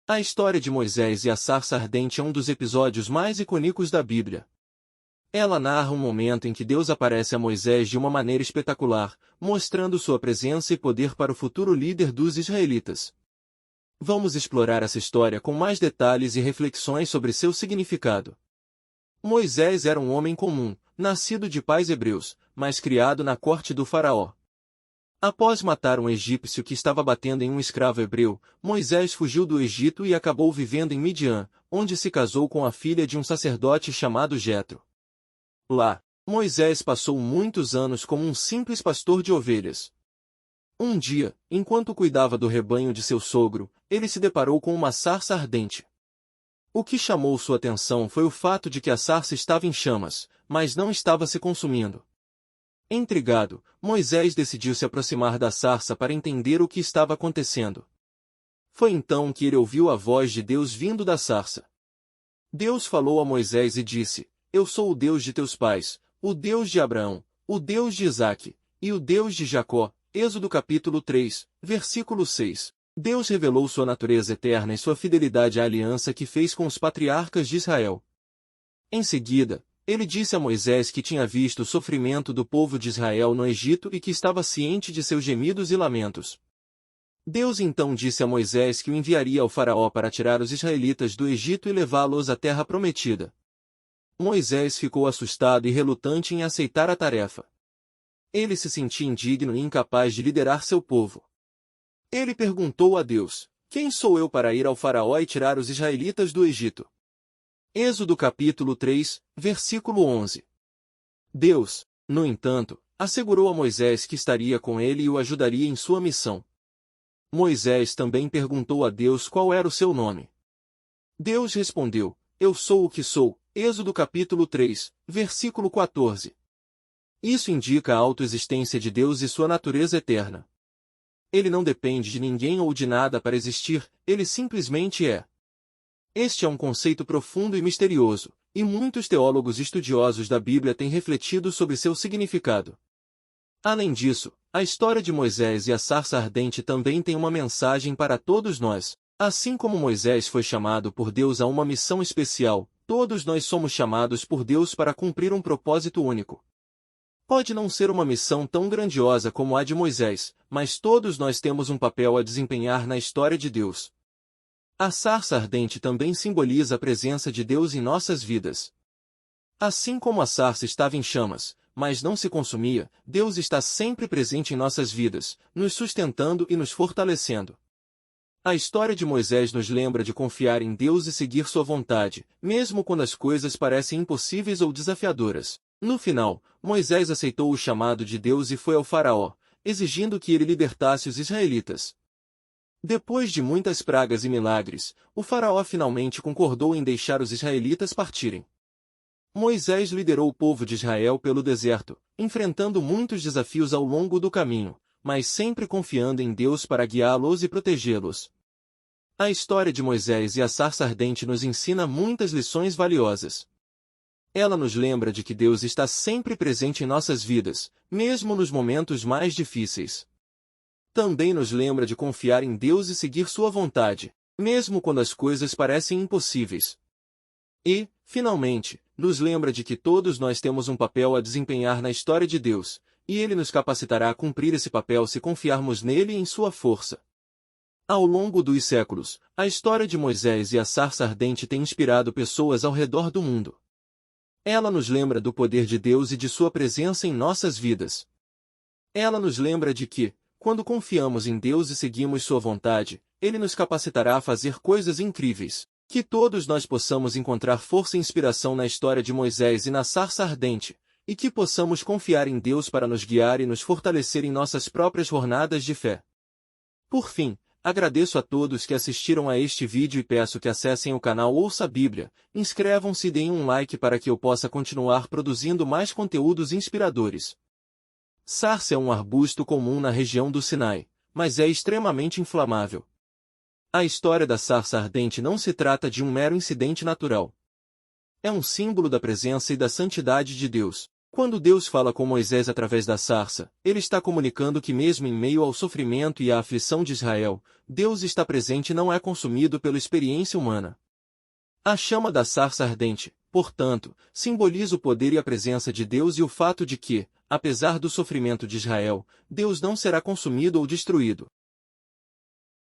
A história de Moisés e a sarça ardente é um dos episódios mais icônicos da Bíblia. Ela narra um momento em que Deus aparece a Moisés de uma maneira espetacular, mostrando sua presença e poder para o futuro líder dos israelitas. Vamos explorar essa história com mais detalhes e reflexões sobre seu significado. Moisés era um homem comum, nascido de pais hebreus, mas criado na corte do faraó. Após matar um egípcio que estava batendo em um escravo hebreu, Moisés fugiu do Egito e acabou vivendo em Midian, onde se casou com a filha de um sacerdote chamado Jetro. Lá, Moisés passou muitos anos como um simples pastor de ovelhas. Um dia, enquanto cuidava do rebanho de seu sogro, ele se deparou com uma sarça ardente. O que chamou sua atenção foi o fato de que a sarça estava em chamas, mas não estava se consumindo. Intrigado, Moisés decidiu se aproximar da sarça para entender o que estava acontecendo. Foi então que ele ouviu a voz de Deus vindo da sarça. Deus falou a Moisés e disse: Eu sou o Deus de teus pais, o Deus de Abraão, o Deus de Isaque, e o Deus de Jacó. Êxodo capítulo 3, versículo 6. Deus revelou sua natureza eterna e sua fidelidade à aliança que fez com os patriarcas de Israel. Em seguida, ele disse a Moisés que tinha visto o sofrimento do povo de Israel no Egito e que estava ciente de seus gemidos e lamentos. Deus então disse a Moisés que o enviaria ao faraó para tirar os israelitas do Egito e levá-los à terra prometida. Moisés ficou assustado e relutante em aceitar a tarefa. Ele se sentia indigno e incapaz de liderar seu povo. Ele perguntou a Deus: Quem sou eu para ir ao faraó e tirar os israelitas do Egito? Êxodo capítulo 3, versículo 11. Deus, no entanto, assegurou a Moisés que estaria com ele e o ajudaria em sua missão. Moisés também perguntou a Deus qual era o seu nome. Deus respondeu: Eu sou o que sou. Êxodo capítulo 3, versículo 14. Isso indica a autoexistência de Deus e sua natureza eterna. Ele não depende de ninguém ou de nada para existir, ele simplesmente é. Este é um conceito profundo e misterioso, e muitos teólogos estudiosos da Bíblia têm refletido sobre seu significado. Além disso, a história de Moisés e a sarça ardente também tem uma mensagem para todos nós. Assim como Moisés foi chamado por Deus a uma missão especial, todos nós somos chamados por Deus para cumprir um propósito único. Pode não ser uma missão tão grandiosa como a de Moisés, mas todos nós temos um papel a desempenhar na história de Deus. A sarça ardente também simboliza a presença de Deus em nossas vidas. Assim como a sarça estava em chamas, mas não se consumia, Deus está sempre presente em nossas vidas, nos sustentando e nos fortalecendo. A história de Moisés nos lembra de confiar em Deus e seguir sua vontade, mesmo quando as coisas parecem impossíveis ou desafiadoras. No final, Moisés aceitou o chamado de Deus e foi ao faraó, exigindo que ele libertasse os israelitas. Depois de muitas pragas e milagres, o faraó finalmente concordou em deixar os israelitas partirem. Moisés liderou o povo de Israel pelo deserto, enfrentando muitos desafios ao longo do caminho, mas sempre confiando em Deus para guiá-los e protegê-los. A história de Moisés e a sarça ardente nos ensina muitas lições valiosas. Ela nos lembra de que Deus está sempre presente em nossas vidas, mesmo nos momentos mais difíceis. Também nos lembra de confiar em Deus e seguir sua vontade, mesmo quando as coisas parecem impossíveis. E, finalmente, nos lembra de que todos nós temos um papel a desempenhar na história de Deus, e Ele nos capacitará a cumprir esse papel se confiarmos nele e em sua força. Ao longo dos séculos, a história de Moisés e a sarça ardente tem inspirado pessoas ao redor do mundo. Ela nos lembra do poder de Deus e de sua presença em nossas vidas. Ela nos lembra de que, quando confiamos em Deus e seguimos sua vontade, Ele nos capacitará a fazer coisas incríveis. Que todos nós possamos encontrar força e inspiração na história de Moisés e na sarça ardente, e que possamos confiar em Deus para nos guiar e nos fortalecer em nossas próprias jornadas de fé. Por fim, agradeço a todos que assistiram a este vídeo e peço que acessem o canal Ouça a Bíblia, inscrevam-se e deem um like para que eu possa continuar produzindo mais conteúdos inspiradores. Sarça é um arbusto comum na região do Sinai, mas é extremamente inflamável. A história da sarça ardente não se trata de um mero incidente natural. É um símbolo da presença e da santidade de Deus. Quando Deus fala com Moisés através da sarça, ele está comunicando que mesmo em meio ao sofrimento e à aflição de Israel, Deus está presente e não é consumido pela experiência humana. A chama da sarça ardente, portanto, simboliza o poder e a presença de Deus e o fato de que, apesar do sofrimento de Israel, Deus não será consumido ou destruído.